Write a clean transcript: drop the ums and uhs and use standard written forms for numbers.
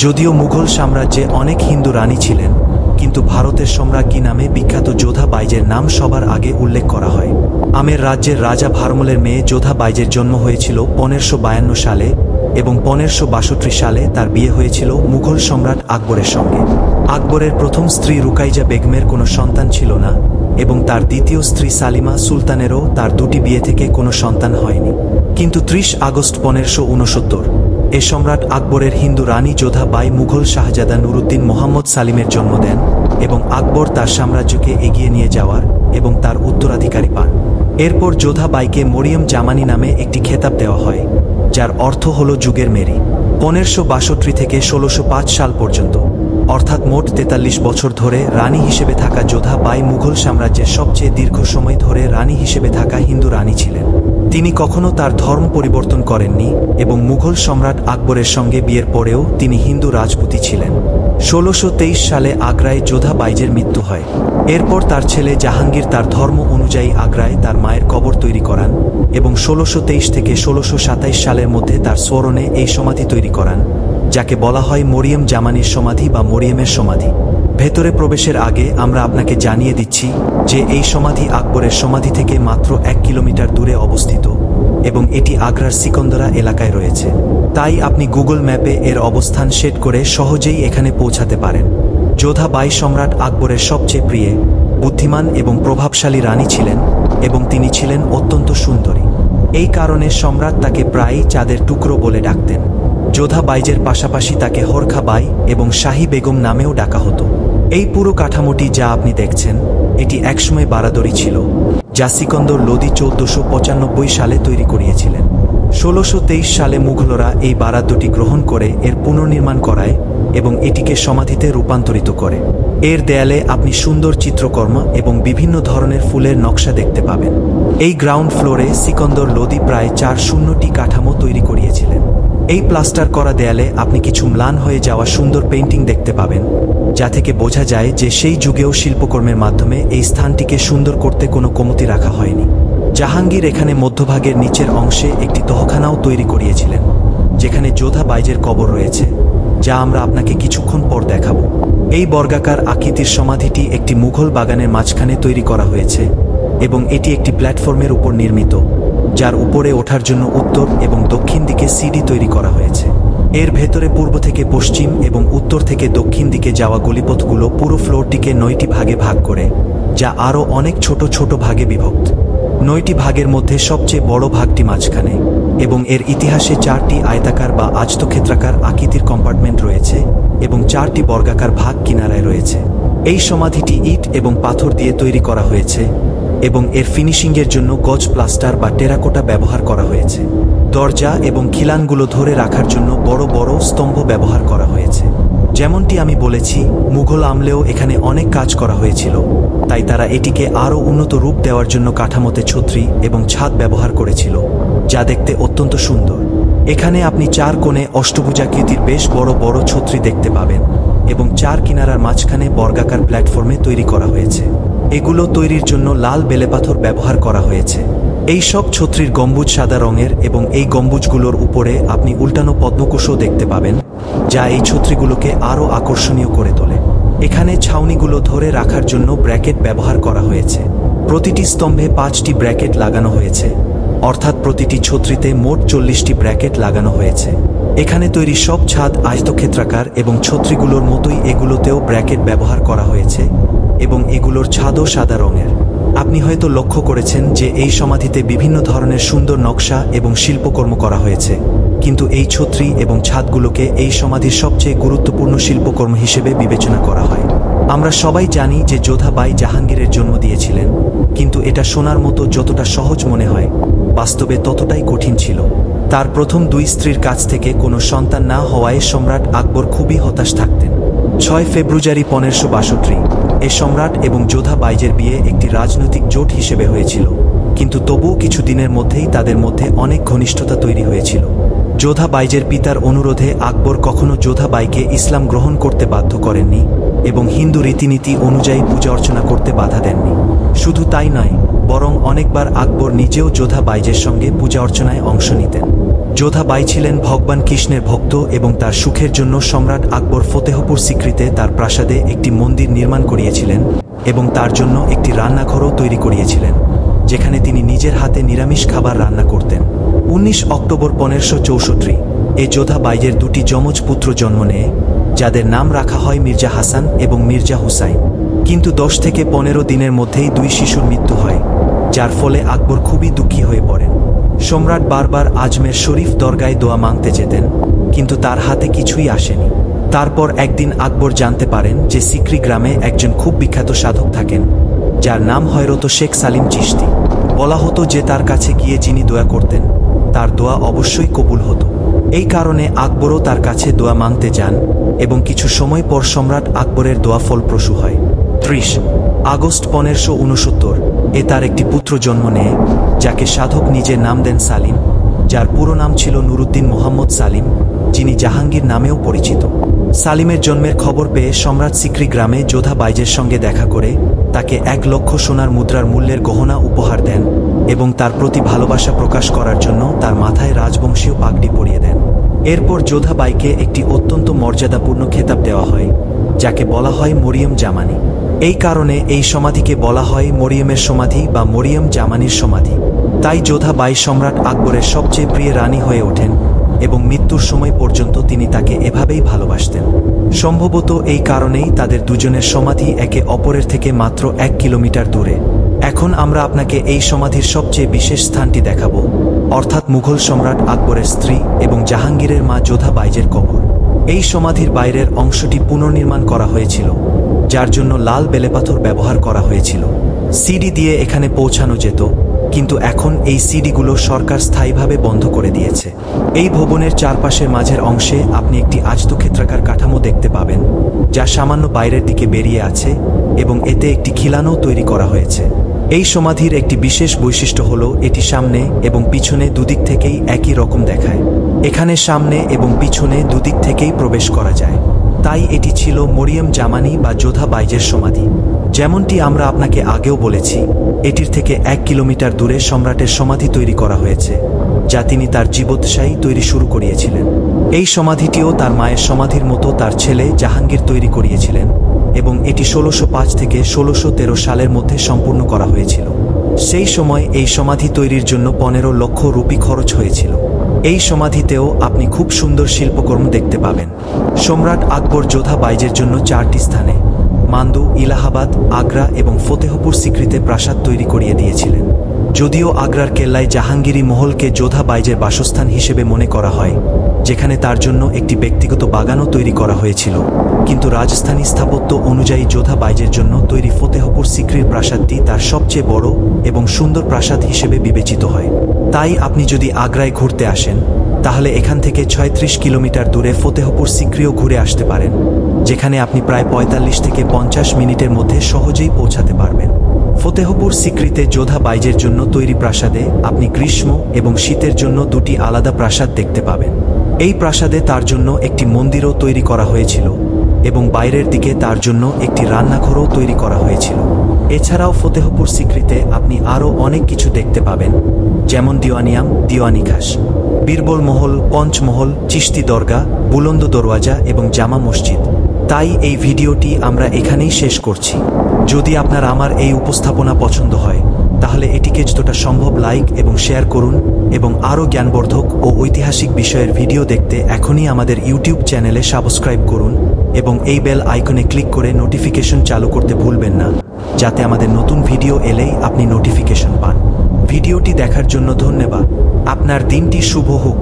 যদিও মুঘল সাম্রাজ্যে অনেক হিন্দু রানী ছিলেন, কিন্তু ভারতের সম্রাজ্ঞী নামে বিখ্যাত যোধা বাইজের নাম সবার আগে উল্লেখ করা হয়। আমের রাজ্যের রাজা ভারমলের মেয়ে যোধা বাইজের জন্ম হয়েছিল 1552 সালে এবং 1562 সালে তার বিয়ে হয়েছিল মুঘল সম্রাট আকবরের সঙ্গে। আকবরের প্রথম স্ত্রী রুকাইজা বেগমের কোনো সন্তান ছিল না এবং তার দ্বিতীয় স্ত্রী সালিমা সুলতানেরও তার দুটি বিয়ে থেকে কোনো সন্তান হয়নি। কিন্তু 30 আগস্ট 1569 এ সম্রাট আকবরের হিন্দু রানী যোধা বাই মুঘল শাহজাদা নুরুদ্দিন মোহাম্মদ সালিমের জন্ম দেন এবং আকবর তার সাম্রাজ্যকে এগিয়ে নিয়ে যাওয়ার এবং তার উত্তরাধিকারী পান। এরপর যোধা বাইকে মরিয়ম জামানি নামে একটি খেতাব দেওয়া হয়, যার অর্থ হল যুগের মেরি। 1562 থেকে 1605 সাল পর্যন্ত, অর্থাৎ মোট 43 বছর ধরে রানী হিসেবে থাকা যোধা বাই মুঘল সাম্রাজ্যের সবচেয়ে দীর্ঘ সময় ধরে রানী হিসেবে থাকা হিন্দু রানী ছিলেন। তিনি কখনো তার ধর্ম পরিবর্তন করেননি এবং মুঘল সম্রাট আকবরের সঙ্গে বিয়ের পরেও তিনি হিন্দু রাজপুতই ছিলেন। 1623 সালে আগ্রায় যোধা বাইজের মৃত্যু হয়। এরপর তার ছেলে জাহাঙ্গীর তার ধর্ম অনুযায়ী আগ্রায় তার মায়ের কবর তৈরি করান এবং 1623 থেকে 1627 সালের মধ্যে তার স্মরণে এই সমাধি তৈরি করান, যাকে বলা হয় মরিয়ম জামানির সমাধি বা মরিয়মের সমাধি। ভেতরে প্রবেশের আগে আমরা আপনাকে জানিয়ে দিচ্ছি যে এই সমাধি আকবরের সমাধি থেকে মাত্র 1 কিলোমিটার দূরে অবস্থিত এবং এটি আগ্রার সিকন্দরা এলাকায় রয়েছে। তাই আপনি গুগল ম্যাপে এর অবস্থান সেট করে সহজেই এখানে পৌঁছাতে পারেন। যোধা বাই সম্রাট আকবরের সবচেয়ে প্রিয়, বুদ্ধিমান এবং প্রভাবশালী রানী ছিলেন এবং তিনি ছিলেন অত্যন্ত সুন্দরী। এই কারণে সম্রাট তাকে প্রায়ই চাঁদের টুকরো বলে ডাকতেন। যোধা বাইজের পাশাপাশি তাকে হরখা বাই এবং শাহী বেগম নামেও ডাকা হতো। এই পুরো কাঠামোটি যা আপনি দেখছেন, এটি একসময় বারাদরি ছিল, যা সিকন্দর লোদি 1495 সালে তৈরি করিয়েছিলেন। 1623 সালে মুঘলরা এই বারাদ্দটি গ্রহণ করে এর পুনর্নির্মাণ করায় এবং এটিকে সমাধিতে রূপান্তরিত করে। এর দেয়ালে আপনি সুন্দর চিত্রকর্ম এবং বিভিন্ন ধরনের ফুলের নকশা দেখতে পাবেন। এই গ্রাউন্ড ফ্লোরে সিকন্দর লোদি প্রায় 400টি কাঠামো তৈরি করিয়েছিলেন। এই প্লাস্টার করা দেয়ালে আপনি কিছু ম্লান হয়ে যাওয়া সুন্দর পেইন্টিং দেখতে পাবেন, যা থেকে বোঝা যায় যে সেই যুগেও শিল্পকর্মের মাধ্যমে এই স্থানটিকে সুন্দর করতে কোনো কমতি রাখা হয়নি। জাহাঙ্গীর এখানে মধ্যভাগের নিচের অংশে একটি তহখানাও তৈরি করিয়েছিলেন, যেখানে যোধা বাইজের কবর রয়েছে, যা আমরা আপনাকে কিছুক্ষণ পর দেখাবো। এই বর্গাকার আকৃতির সমাধিটি একটি মুঘল বাগানের মাঝখানে তৈরি করা হয়েছে এবং এটি একটি প্ল্যাটফর্মের উপর নির্মিত, যার উপরে ওঠার জন্য উত্তর এবং দক্ষিণ দিকে সিঁড়ি তৈরি করা হয়েছে। এর ভেতরে পূর্ব থেকে পশ্চিম এবং উত্তর থেকে দক্ষিণ দিকে যাওয়া গলিপথগুলো পুরো ফ্লোরটিকে 9টি ভাগে ভাগ করে, যা আরও অনেক ছোট ছোট ভাগে বিভক্ত। 9টি ভাগের মধ্যে সবচেয়ে বড় ভাগটি মাঝখানে এবং এর ইতিহাসে 4টি আয়তাকার বা আয়তক্ষেত্রাকার আকৃতির কম্পার্টমেন্ট রয়েছে এবং 4টি বর্গাকার ভাগ কিনারায় রয়েছে। এই সমাধিটি ইট এবং পাথর দিয়ে তৈরি করা হয়েছে এবং এর ফিনিশিংয়ের জন্য গজ প্লাস্টার বা টেরাকোটা ব্যবহার করা হয়েছে। দরজা এবং খিলানগুলো ধরে রাখার জন্য বড় বড় স্তম্ভ ব্যবহার করা হয়েছে। যেমনটি আমি বলেছি, মুঘল আমলেও এখানে অনেক কাজ করা হয়েছিল, তাই তারা এটিকে আরও উন্নত রূপ দেওয়ার জন্য কাঠামোতে ছত্রি এবং ছাদ ব্যবহার করেছিল, যা দেখতে অত্যন্ত সুন্দর। এখানে আপনি 4 কোণে অষ্টভুজাকৃতির বেশ বড় বড় ছত্রি দেখতে পাবেন এবং 4 কিনারার মাঝখানে বর্গাকার প্ল্যাটফর্মে তৈরি করা হয়েছে। এগুলো তৈরির জন্য লাল বেলেপাথর ব্যবহার করা হয়েছে। এই সব ছত্রির গম্বুজ সাদা রঙের এবং এই গম্বুজগুলোর উপরে আপনি উল্টানো পদ্মকোষও দেখতে পাবেন, যা এই ছত্রিগুলোকে আরও আকর্ষণীয় করে তোলে। এখানে ছাউনিগুলো ধরে রাখার জন্য ব্র্যাকেট ব্যবহার করা হয়েছে। প্রতিটি স্তম্ভে 5টি ব্র্যাকেট লাগানো হয়েছে, অর্থাৎ প্রতিটি ছত্রিতে মোট 40টি ব্র্যাকেট লাগানো হয়েছে। এখানে তৈরি সব ছাদ আয়তক্ষেত্রাকার এবং ছত্রিগুলোর মতোই এগুলোতেও ব্র্যাকেট ব্যবহার করা হয়েছে এবং এগুলোর ছাদও সাদা রঙের। আপনি হয়তো লক্ষ্য করেছেন যে এই সমাধিতে বিভিন্ন ধরনের সুন্দর নকশা এবং শিল্পকর্ম করা হয়েছে, কিন্তু এই ছত্রি এবং ছাদগুলোকে এই সমাধির সবচেয়ে গুরুত্বপূর্ণ শিল্পকর্ম হিসেবে বিবেচনা করা হয়। আমরা সবাই জানি যে যোধা বাই জাহাঙ্গীরের জন্ম দিয়েছিলেন, কিন্তু এটা শোনার মতো যতটা সহজ মনে হয়, বাস্তবে ততটাই কঠিন ছিল। তার প্রথম 2 স্ত্রীর কাছ থেকে কোনো সন্তান না হওয়ায় সম্রাট আকবর খুবই হতাশ থাকতেন। 6 ফেব্রুয়ারি 1562 এ সম্রাট এবং যোধা বাইজের বিয়ে একটি রাজনৈতিক জোট হিসেবে হয়েছিল, কিন্তু তবুও কিছু দিনের মধ্যেই তাদের মধ্যে অনেক ঘনিষ্ঠতা তৈরি হয়েছিল। যোধা বাইজের পিতার অনুরোধে আকবর কখনো যোধা বাইকে ইসলাম গ্রহণ করতে বাধ্য করেননি এবং হিন্দু রীতিনীতি অনুযায়ী পূজা অর্চনা করতে বাধা দেননি। শুধু তাই নয়, বরং অনেকবার আকবর নিজেও যোধা বাইজের সঙ্গে পূজা অর্চনায় অংশ নিতেন। যোধাবাই ছিলেন ভগবান কৃষ্ণের ভক্ত এবং তার সুখের জন্য সম্রাট আকবর ফতেহপুর সিক্রিতে তার প্রাসাদে একটি মন্দির নির্মাণ করিয়েছিলেন এবং তার জন্য একটি রান্নাঘরও তৈরি করিয়েছিলেন, যেখানে তিনি নিজের হাতে নিরামিষ খাবার রান্না করতেন। 19 অক্টোবর 1564 এই যোধাবাইয়ের দুটি যমজ পুত্র জন্ম নেয়, যাদের নাম রাখা হয় মির্জা হাসান এবং মির্জা হুসাইন। কিন্তু 10 থেকে 15 দিনের মধ্যেই দুই শিশুর মৃত্যু হয়, যার ফলে আকবর খুবই দুঃখী হয়ে পড়েন। সম্রাট বারবার আজমের শরীফ দরগায় দোয়া মাংতে যেতেন, কিন্তু তার হাতে কিছুই আসেনি। তারপর একদিন আকবর জানতে পারেন যে সিক্রি গ্রামে একজন খুব বিখ্যাত সাধক থাকেন, যার নাম হয়রত শেখ সালিম চিশতি। বলা হতো যে তার কাছে গিয়ে যিনি দোয়া করতেন তার দোয়া অবশ্যই কবুল হতো। এই কারণে আকবরও তার কাছে দোয়া মাংতে যান এবং কিছু সময় পর সম্রাট আকবরের দোয়া ফলপ্রসূ হয়। 30 আগস্ট 1569 তার একটি পুত্র জন্ম নেয়, যাকে সাধক নিজের নাম দেন সালিম, যার পুরো নাম ছিল নুরুদ্দিন মোহাম্মদ সালিম, যিনি জাহাঙ্গীর নামেও পরিচিত। সালিমের জন্মের খবর পেয়ে সম্রাট সিক্রি গ্রামে যোধাবাইজের সঙ্গে দেখা করে তাকে 1 লক্ষ সোনার মুদ্রার মূল্যের গহনা উপহার দেন এবং তার প্রতি ভালোবাসা প্রকাশ করার জন্য তার মাথায় রাজবংশীয় পাগড়ি পরিয়ে দেন। এরপর যোধাবাইকে একটি অত্যন্ত মর্যাদাপূর্ণ খেতাব দেওয়া হয়, যাকে বলা হয় মরিয়ম জামানি। এই কারণে এই সমাধিকে বলা হয় মরিয়মের সমাধি বা মরিয়ম জামানির সমাধি। তাই যোধাবাই সম্রাট আকবরের সবচেয়ে প্রিয় রানী হয়ে ওঠেন এবং মৃত্যুর সময় পর্যন্ত তিনি তাকে এভাবেই ভালোবাসতেন। সম্ভবত এই কারণেই তাদের দুজনের সমাধি একে অপরের থেকে মাত্র 1 কিলোমিটার দূরে। এখন আমরা আপনাকে এই সমাধির সবচেয়ে বিশেষ স্থানটি দেখাবো, অর্থাৎ মুঘল সম্রাট আকবরের স্ত্রী এবং জাহাঙ্গীরের মা যোধাবাইজের কবর। এই সমাধির বাইরের অংশটি পুনর্নির্মাণ করা হয়েছিল, যার জন্য লাল বেলেপাথর ব্যবহার করা হয়েছিল। সিডি দিয়ে এখানে পৌঁছানো যেত, কিন্তু এখন এই সিডিগুলো সরকার স্থায়ীভাবে বন্ধ করে দিয়েছে। এই ভবনের চারপাশের মাঝের অংশে আপনি একটি আয়তক্ষেত্রাকার কাঠামো দেখতে পাবেন, যা সামান্য বাইরের দিকে বেরিয়ে আছে এবং এতে একটি খিলানও তৈরি করা হয়েছে। এই সমাধির একটি বিশেষ বৈশিষ্ট্য হল এটি সামনে এবং পিছনে দুদিক থেকেই একই রকম দেখায়। এখানে সামনে এবং পিছনে দুদিক থেকেই প্রবেশ করা যায়, তাই এটি ছিল মরিয়ম জামানি বা যোধাবাইজের সমাধি। যেমনটি আমরা আপনাকে আগেও বলেছি, এটির থেকে 1 কিলোমিটার দূরে সম্রাটের সমাধি তৈরি করা হয়েছে, যা তিনি তার জীবদ্দশায় তৈরি শুরু করিয়েছিলেন। এই সমাধিটিও তার মায়ের সমাধির মতো তার ছেলে জাহাঙ্গীর তৈরি করিয়েছিলেন এবং এটি 1605 থেকে 1613 সালের মধ্যে সম্পূর্ণ করা হয়েছিল। সেই সময় এই সমাধি তৈরির জন্য 15 লক্ষ রুপি খরচ হয়েছিল। এই সমাধিতেও আপনি খুব সুন্দর শিল্পকর্ম দেখতে পাবেন। সম্রাট আকবর যোধাবাইজের জন্য 4টি স্থানে মান্দু, ইলাহাবাদ, আগ্রা এবং ফতেহপুর সিক্রিতে প্রাসাদ তৈরি করিয়ে দিয়েছিলেন। যদিও আগ্রার কেল্লায় জাহাঙ্গীরি মহলকে যোধাবাইজের বাসস্থান হিসেবে মনে করা হয়, যেখানে তার জন্য একটি ব্যক্তিগত বাগানও তৈরি করা হয়েছিল, কিন্তু রাজস্থানী স্থাপত্য অনুযায়ী যোধাবাইজের জন্য তৈরি ফতেহপুর সিক্রির প্রাসাদটি তার সবচেয়ে বড় এবং সুন্দর প্রাসাদ হিসেবে বিবেচিত হয়। তাই আপনি যদি আগ্রায় ঘুরতে আসেন, তাহলে এখান থেকে 36 কিলোমিটার দূরে ফতেহপুর সিক্রিও ঘুরে আসতে পারেন, যেখানে আপনি প্রায় 45 থেকে 50 মিনিটের মধ্যে সহজেই পৌঁছাতে পারবেন। ফতেহপুর সিক্রিতে যোধাবাইজের জন্য তৈরি প্রাসাদে আপনি গ্রীষ্ম এবং শীতের জন্য দুটি আলাদা প্রাসাদ দেখতে পাবেন। এই প্রাসাদে তার জন্য একটি মন্দিরও তৈরি করা হয়েছিল এবং বাইরের দিকে তার জন্য একটি রান্নাঘরও তৈরি করা হয়েছিল। এছাড়াও ফতেহপুর সিক্রিতে আপনি আরও অনেক কিছু দেখতে পাবেন, যেমন দিওয়ানিয়াম, দিওয়ানি খাস, বীরবল মহল, পঞ্চমহল, চিশতি দরগা, বুলন্দ দরওয়াজা এবং জামা মসজিদ। তাই এই ভিডিওটি আমরা এখানেই শেষ করছি। যদি আপনার আমার এই উপস্থাপনা পছন্দ হয়, তাহলে এটিকে যতটা সম্ভব লাইক এবং শেয়ার করুন এবং আরও জ্ঞানবর্ধক ও ঐতিহাসিক বিষয়ের ভিডিও দেখতে এখনই আমাদের ইউটিউব চ্যানেলে সাবস্ক্রাইব করুন এবং এই বেল আইকনে ক্লিক করে নোটিফিকেশন চালু করতে ভুলবেন না, যাতে আমাদের নতুন ভিডিও এলেই আপনি নোটিফিকেশন পান। ভিডিওটি দেখার জন্য ধন্যবাদ। আপনার দিনটি শুভ হোক।